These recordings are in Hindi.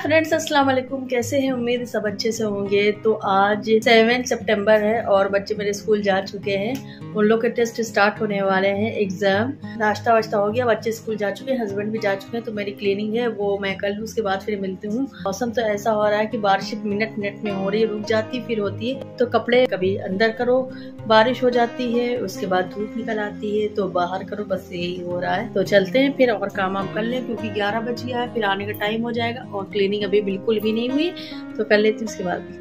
फ्रेंड्स, अस्सलाम वालेकुम। कैसे हैं? उम्मीद है सब अच्छे से होंगे। तो आज 7 सितंबर है और बच्चे मेरे स्कूल जा चुके हैं। उन लोग के टेस्ट स्टार्ट होने वाले हैं, एग्जाम। नाश्ता वाश्ता हो गया, बच्चे स्कूल जा चुके हैं, हस्बैंड भी जा चुके हैं। तो मेरी क्लीनिंग है वो मैं कर लूँ, उसके बाद फिर मिलती हूँ। मौसम तो ऐसा हो रहा है कि बारिश मिनट मिनट में हो रही है, रुक जाती फिर होती है। तो कपड़े कभी अंदर करो, बारिश हो जाती है, उसके बाद धूप निकल आती है तो बाहर करो, बस यही हो रहा है। तो चलते हैं फिर और काम कर लें क्योंकि 11 बज गया है, फिर आने का टाइम हो जाएगा। और क्लीनिंग अभी बिल्कुल भी नहीं हुई, तो कर लेती हूँ उसके बाद।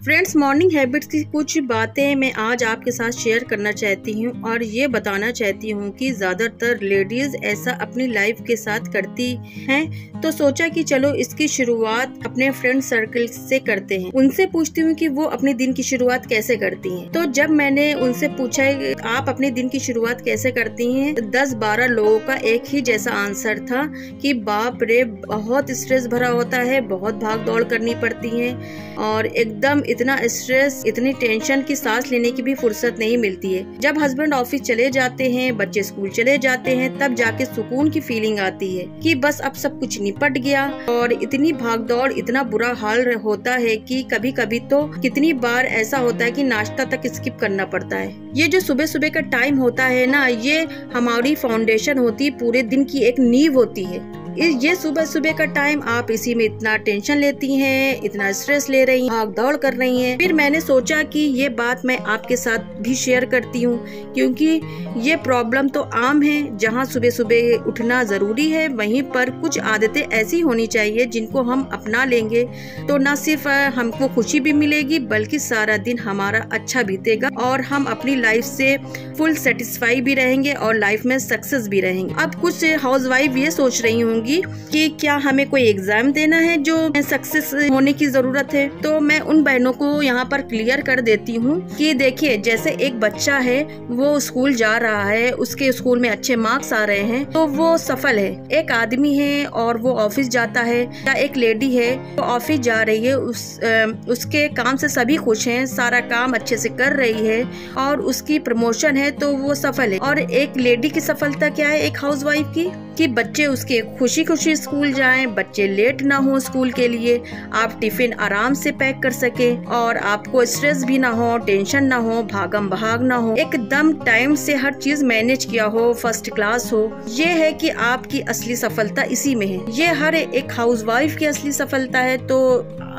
फ्रेंड्स, मॉर्निंग हैबिट्स की कुछ बातें मैं आज आपके साथ शेयर करना चाहती हूँ और ये बताना चाहती हूँ कि ज़्यादातर लेडीज़ ऐसा अपनी लाइफ के साथ करती हैं। तो सोचा कि चलो इसकी शुरुआत अपने फ्रेंड सर्कल से करते हैं। उनसे पूछती हूँ कि वो अपने दिन की शुरुआत कैसे करती हैं। तो जब मैंने उनसे पूछा आप अपने दिन की शुरुआत कैसे करती हैं, 10-12 लोगों का एक ही जैसा आंसर था कि बाप रे, बहुत स्ट्रेस भरा होता है, बहुत भाग दौड़ करनी पड़ती है और एकदम इतना स्ट्रेस, इतनी टेंशन की सांस लेने की भी फुर्सत नहीं मिलती है। जब हस्बैंड ऑफिस चले जाते हैं, बच्चे स्कूल चले जाते हैं, तब जाके सुकून की फीलिंग आती है कि बस अब सब कुछ निपट गया। और इतनी भागदौड़, इतना बुरा हाल होता है कि कभी कभी तो कितनी बार ऐसा होता है कि नाश्ता तक स्किप करना पड़ता है। ये जो सुबह सुबह का टाइम होता है ना, ये हमारी फाउंडेशन होती है, पूरे दिन की एक नींव होती है। ये सुबह सुबह का टाइम आप इसी में इतना टेंशन लेती हैं, इतना स्ट्रेस ले रही हैं, भाग दौड़ कर रही हैं। फिर मैंने सोचा कि ये बात मैं आपके साथ भी शेयर करती हूँ क्योंकि ये प्रॉब्लम तो आम है। जहाँ सुबह सुबह उठना जरूरी है, वहीं पर कुछ आदतें ऐसी होनी चाहिए जिनको हम अपना लेंगे तो न सिर्फ हमको खुशी भी मिलेगी बल्कि सारा दिन हमारा अच्छा बीतेगा और हम अपनी लाइफ से फुल सेटिस्फाई भी रहेंगे और लाइफ में सक्सेस भी रहेंगे। अब कुछ हाउसवाइफ ये सोच रही होंगी कि क्या हमें कोई एग्जाम देना है जो सक्सेस होने की जरूरत है। तो मैं उन बहनों को यहाँ पर क्लियर कर देती हूँ कि देखिए, जैसे एक बच्चा है वो स्कूल जा रहा है, उसके स्कूल में अच्छे मार्क्स आ रहे हैं तो वो सफल है। एक आदमी है और वो ऑफिस जाता है, या एक लेडी है वो ऑफिस जा रही है, उसके काम से सभी खुश हैं, सारा काम अच्छे से कर रही है और उसकी प्रमोशन है तो वो सफल है। और एक लेडी की सफलता क्या है, एक हाउसवाइफ की, कि बच्चे उसके खुशी खुशी स्कूल जाएं, बच्चे लेट ना हो स्कूल के लिए, आप टिफिन आराम से पैक कर सके और आपको स्ट्रेस भी ना हो, टेंशन ना हो, भागम भाग ना हो, एकदम टाइम से हर चीज मैनेज किया हो, फर्स्ट क्लास हो। ये है कि आपकी असली सफलता इसी में है। ये हर एक हाउसवाइफ की असली सफलता है। तो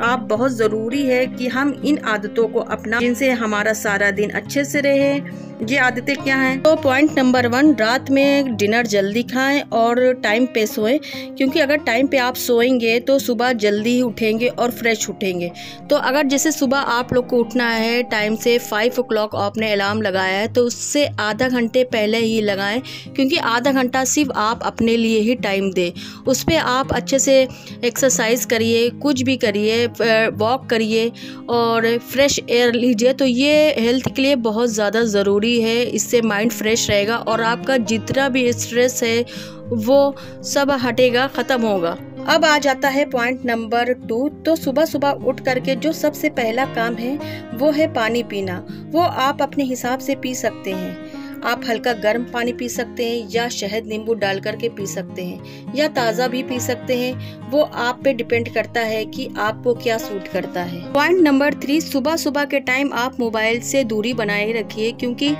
आप बहुत जरूरी है कि हम इन आदतों को अपना, जिनसे हमारा सारा दिन अच्छे से रहे। ये आदतें क्या हैं? तो पॉइंट नंबर 1, रात में डिनर जल्दी खाएं और टाइम पे सोएं क्योंकि अगर टाइम पे आप सोएंगे तो सुबह जल्दी ही उठेंगे और फ्रेश उठेंगे। तो अगर जैसे सुबह आप लोग को उठना है टाइम से 5 o'clock आपने अलार्म लगाया है तो उससे आधा घंटे पहले ही लगाएं क्योंकि आधा घंटा सिर्फ आप अपने लिए ही टाइम दें। उस पर आप अच्छे से एक्सरसाइज करिए, कुछ भी करिए, वॉक करिए और फ्रेश एयर लीजिए। तो ये हेल्थ के लिए बहुत ज़्यादा ज़रूरी है। इससे माइंड फ्रेश रहेगा और आपका जितना भी स्ट्रेस है वो सब हटेगा, ख़त्म होगा। अब आ जाता है पॉइंट नंबर 2। तो सुबह सुबह उठ करके जो सबसे पहला काम है वो है पानी पीना। वो आप अपने हिसाब से पी सकते हैं। आप हल्का गर्म पानी पी सकते हैं या शहद नींबू डाल करके पी सकते हैं या ताज़ा भी पी सकते हैं। वो आप पे डिपेंड करता है कि आपको क्या सूट करता है। पॉइंट नंबर 3, सुबह सुबह के टाइम आप मोबाइल से दूरी बनाए रखिए क्योंकि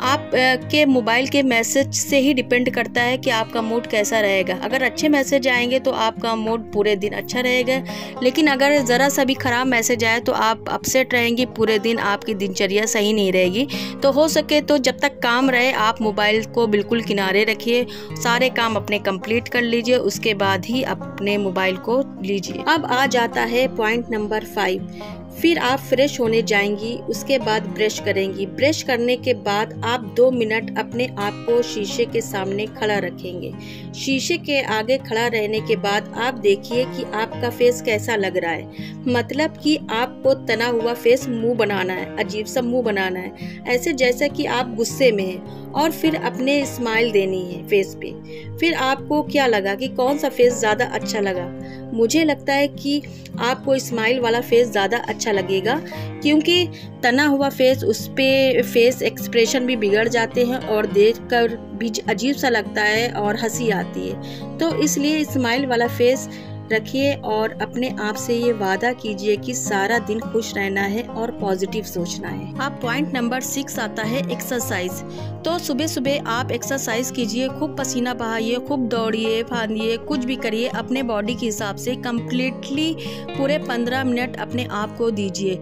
आप के मोबाइल के मैसेज से ही डिपेंड करता है कि आपका मूड कैसा रहेगा। अगर अच्छे मैसेज आएंगे तो आपका मूड पूरे दिन अच्छा रहेगा, लेकिन अगर ज़रा सा भी ख़राब मैसेज आए तो आप अपसेट रहेंगी, पूरे दिन आपकी दिनचर्या सही नहीं रहेगी। तो हो सके तो जब तक काम रहे आप मोबाइल को बिल्कुल किनारे रखिए, सारे काम अपने कंप्लीट कर लीजिए, उसके बाद ही अपने मोबाइल को लीजिए। अब आ जाता है पॉइंट नंबर 5। फिर आप फ्रेश होने जाएंगी, उसके बाद ब्रश करेंगी। ब्रश करने के बाद आप 2 मिनट अपने आप को शीशे के सामने खड़ा रखेंगे। शीशे के आगे खड़ा रहने के बाद आप देखिए कि आपका फेस कैसा लग रहा है। मतलब कि आपको तना हुआ फेस मुंह बनाना है, अजीब सा मुंह बनाना है, ऐसे जैसा कि आप गुस्से में हैं। और फिर अपने स्माइल देनी है फेस पे। फिर आपको क्या लगा कि कौन सा फेस ज़्यादा अच्छा लगा? मुझे लगता है कि आपको स्माइल वाला फेस ज़्यादा अच्छा लगेगा क्योंकि तना हुआ फेस, उस पे फेस एक्सप्रेशन भी बिगड़ जाते हैं और देखकर भी अजीब सा लगता है और हंसी आती है। तो इसलिए स्माइल वाला फेस रखिए और अपने आप से ये वादा कीजिए कि सारा दिन खुश रहना है और पॉजिटिव सोचना है। अब पॉइंट नंबर 6 आता है एक्सरसाइज। तो सुबह सुबह आप एक्सरसाइज कीजिए, खूब पसीना बहाइए, खूब दौड़िए फांदिए, कुछ भी करिए अपने बॉडी के हिसाब से। कम्प्लीटली पूरे 15 मिनट अपने आप को दीजिए।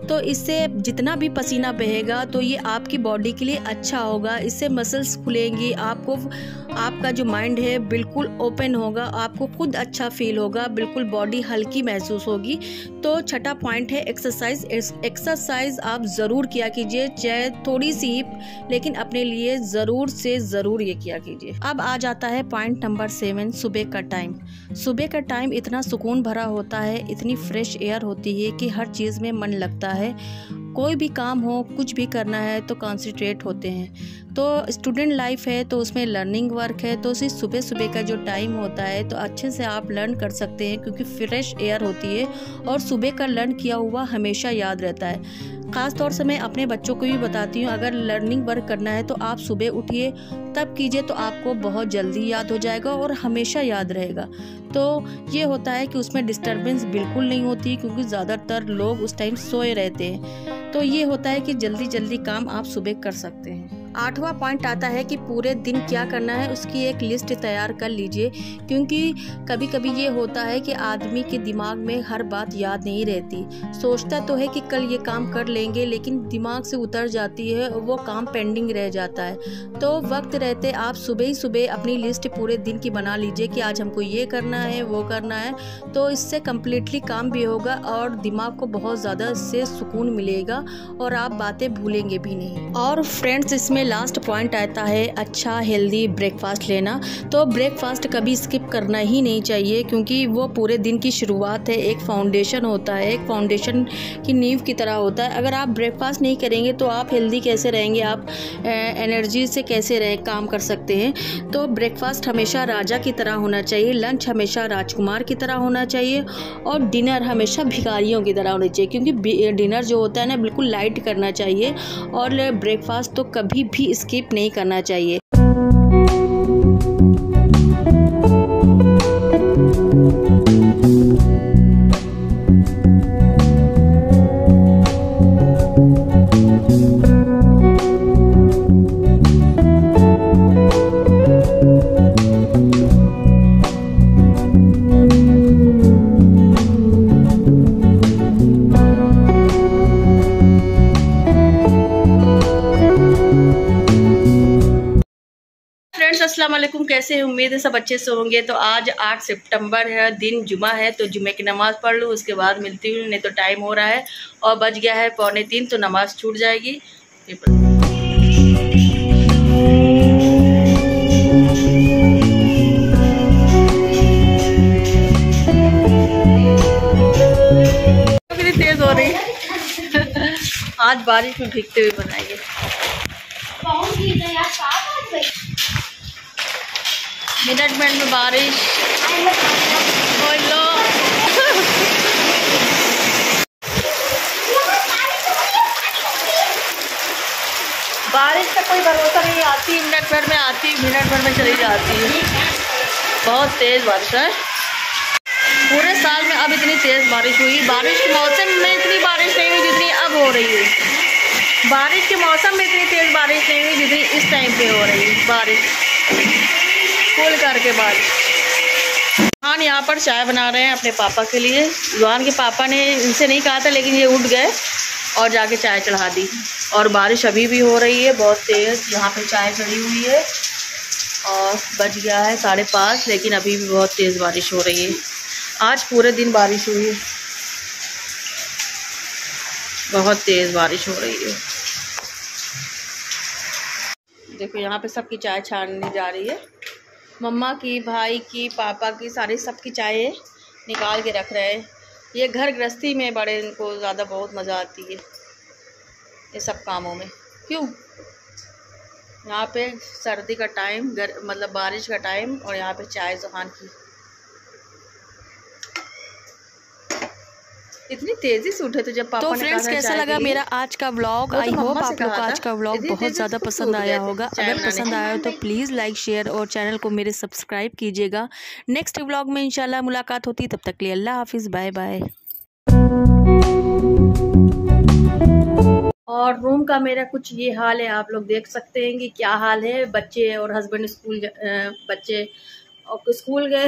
तो इससे जितना भी पसीना बहेगा तो ये आपकी बॉडी के लिए अच्छा होगा। इससे मसल्स खुलेंगी, आपका जो माइंड है बिल्कुल ओपन होगा, आपको खुद अच्छा फील होगा, बिल्कुल बॉडी हल्की महसूस होगी। तो छठा पॉइंट है एक्सरसाइज। एक्सरसाइज आप ज़रूर किया कीजिए, चाहे थोड़ी सी ही, लेकिन अपने लिए ज़रूर से ज़रूर ये किया कीजिए। अब आ जाता है पॉइंट नंबर 7, सुबह का टाइम। सुबह का टाइम इतना सुकून भरा होता है, इतनी फ्रेश एयर होती है कि हर चीज़ में मन लगता है। कोई भी काम हो, कुछ भी करना है तो कॉन्सेंट्रेट होते हैं। तो स्टूडेंट लाइफ है तो उसमें लर्निंग वर्क है, तो उसी सुबह सुबह का जो टाइम होता है तो अच्छे से आप लर्न कर सकते हैं, क्योंकि फ्रेश एयर होती है और सुबह का लर्न किया हुआ हमेशा याद रहता है। ख़ास तौर से मैं अपने बच्चों को भी बताती हूँ, अगर लर्निंग वर्क करना है तो आप सुबह उठिए, तब कीजिए तो आपको बहुत जल्दी याद हो जाएगा और हमेशा याद रहेगा। तो ये होता है कि उसमें डिस्टर्बेंस बिल्कुल नहीं होती, क्योंकि ज़्यादातर लोग उस टाइम सोए रहते हैं। तो ये होता है कि जल्दी जल्दी काम आप सुबह कर सकते हैं। 8वां पॉइंट आता है कि पूरे दिन क्या करना है उसकी एक लिस्ट तैयार कर लीजिए, क्योंकि कभी कभी ये होता है कि आदमी के दिमाग में हर बात याद नहीं रहती। सोचता तो है कि कल ये काम कर लेंगे, लेकिन दिमाग से उतर जाती है और वो काम पेंडिंग रह जाता है। तो वक्त रहते आप सुबह ही सुबह अपनी लिस्ट पूरे दिन की बना लीजिए कि आज हमको ये करना है, वो करना है। तो इससे कम्प्लीटली काम भी होगा और दिमाग को बहुत ज़्यादा इससे सुकून मिलेगा और आप बातें भूलेंगे भी नहीं। और फ्रेंड्स, इसमें लास्ट पॉइंट आता है अच्छा हेल्दी ब्रेकफास्ट लेना। तो ब्रेकफास्ट कभी स्किप करना ही नहीं चाहिए, क्योंकि वो पूरे दिन की शुरुआत है, एक फाउंडेशन होता है, एक फाउंडेशन की नींव की तरह होता है। अगर आप ब्रेकफास्ट नहीं करेंगे तो आप हेल्दी कैसे रहेंगे, आप एनर्जी से कैसे काम कर सकते हैं। तो ब्रेकफास्ट हमेशा राजा की तरह होना चाहिए, लंच हमेशा राजकुमार की तरह होना चाहिए और डिनर हमेशा भिखारियों की तरह होना चाहिए, क्योंकि डिनर जो होता है ना बिल्कुल लाइट करना चाहिए और ब्रेकफास्ट तो कभी भी स्किप नहीं करना चाहिए। अस्सलाम वालेकुम, कैसे हैं? उम्मीद है सब अच्छे से होंगे। तो आज 8 सितंबर है, दिन जुमा है, तो जुमे की नमाज़ पढ़ लूँ, उसके बाद मिलती हूँ, नहीं तो टाइम हो रहा है और बज गया है 2:45, तो नमाज़ छूट जाएगी। कितनी तेज़ हो रही है आज बारिश में भीगते हुए बनाएंगे। मिनट में बारिश लो बारिश का कोई भरोसा नहीं, आती मिनट भर में आती, मिनट भर में चली जाती है। बहुत तेज़ बारिश है, पूरे साल में अब इतनी तेज़ बारिश हुई। बारिश के मौसम में इतनी बारिश नहीं हुई जितनी अब हो रही है। बारिश के मौसम में इतनी तेज़ बारिश नहीं हुई जितनी इस टाइम पे हो रही है बारिश, फुल करके बारिश। जुहान यहाँ पर चाय बना रहे हैं अपने पापा के लिए। जुहान के पापा ने इनसे नहीं कहा था, लेकिन ये उठ गए और जाके चाय चढ़ा दी। और बारिश अभी भी हो रही है बहुत तेज़। यहाँ पे चाय चढ़ी हुई है और बज गया है 5:30, लेकिन अभी भी बहुत तेज़ बारिश हो रही है। आज पूरे दिन बारिश हुई है, बहुत तेज़ बारिश हो रही है। देखो यहाँ पे सबकी चाय छानने जा रही है, मम्मा की, भाई की, पापा की, सारी सबकी चाय निकाल के रख रहे हैं। ये घर गृहस्थी में बड़े इनको ज़्यादा बहुत मज़ा आती है ये सब कामों में। क्यों? यहाँ पे सर्दी का टाइम, मतलब बारिश का टाइम, और यहाँ पे चाय जुहान की। इतनी तेजी से उठे थे जब पापा तो ने फ्रेंड्स, कैसा लगा मेरा आज का व्लॉग? आई होप आप लोग को आज का व्लॉग बहुत ज़्यादा पसंद आया होगा। अगर पसंद आया हो तो प्लीज़ लाइक, शेयर और चैनल को मेरे सब्सक्राइब कीजिएगा। नेक्स्ट व्लॉग में इंशाल्लाह मुलाकात होती, तब तक के लिए अल्लाह हाफिज़, बाय बाय। और रूम का मेरा कुछ ये हाल है, आप लोग देख सकते हैं कि क्या हाल है। बच्चे और हस्बैंड स्कूल, बच्चे और स्कूल गए।